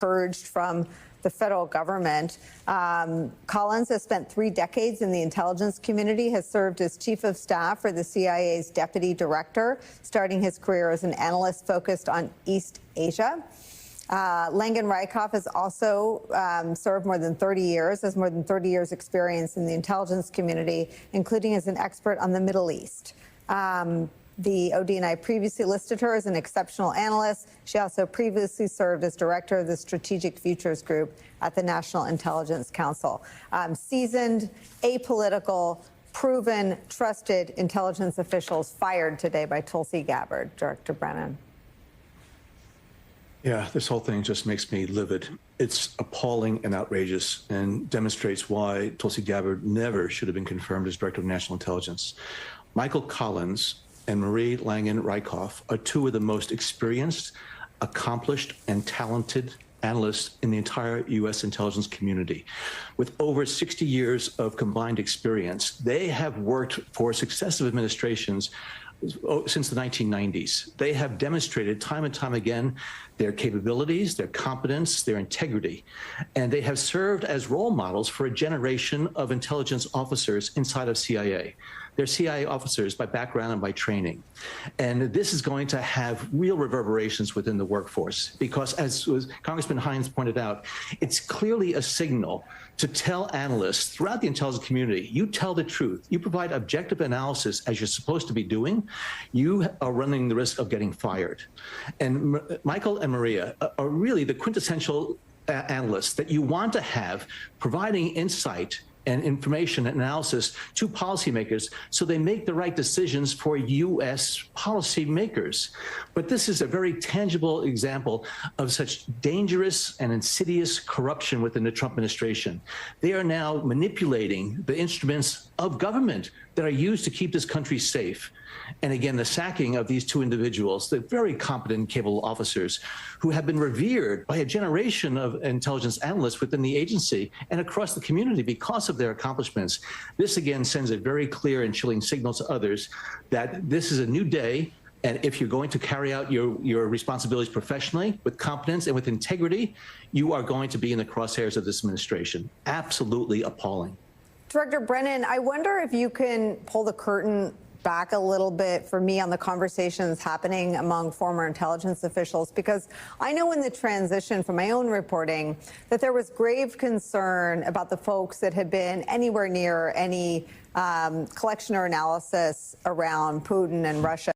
purged from the federal government. Collins has spent 3 decades in the intelligence community, has served as chief of staff for the CIA's deputy director, starting his career as an analyst focused on East Asia. Collins and Riekhof has also served more than 30 years, has more than 30 years experience in the intelligence community, including as an expert on the Middle East. The ODNI previously listed her as an exceptional analyst. She also previously served as director of the Strategic Futures Group at the National Intelligence Council. Seasoned, apolitical, proven, trusted intelligence officials fired today by Tulsi Gabbard. Director Brennan. Yeah, this whole thing just makes me livid. It's appalling and outrageous and demonstrates why Tulsi Gabbard never should have been confirmed as Director of National Intelligence. Michael Collins and Marie Langen-Riekhof are 2 of the most experienced, accomplished, and talented analysts in the entire U.S. intelligence community. With over 60 years of combined experience, they have worked for successive administrations since the 1990s. They have demonstrated time and time again their capabilities, their competence, their integrity, and they have served as role models for a generation of intelligence officers inside of CIA. They're CIA officers by background and by training. And this is going to have real reverberations within the workforce because, as Congressman Hines pointed out, it's clearly a signal to tell analysts throughout the intelligence community, you tell the truth, you provide objective analysis as you're supposed to be doing, you are running the risk of getting fired. And Michael and Maria are really the quintessential analysts that you want to have providing insight and information and analysis to policymakers so they make the right decisions for U.S. policymakers. But this is a very tangible example of such dangerous and insidious corruption within the Trump administration. They are now manipulating the instruments of government that are used to keep this country safe. And again, the sacking of these 2 individuals, the very competent and capable officers who have been revered by a generation of intelligence analysts within the agency and across the community because of their accomplishments. This again sends a very clear and chilling signal to others that this is a new day. And if you're going to carry out your responsibilities professionally, with competence and with integrity, you are going to be in the crosshairs of this administration. Absolutely appalling. Director Brennan, I wonder if you can pull the curtain back a little bit for me on the conversations happening among former intelligence officials, because I know in the transition from my own reporting that there was grave concern about the folks that had been anywhere near any collection or analysis around Putin and Russia.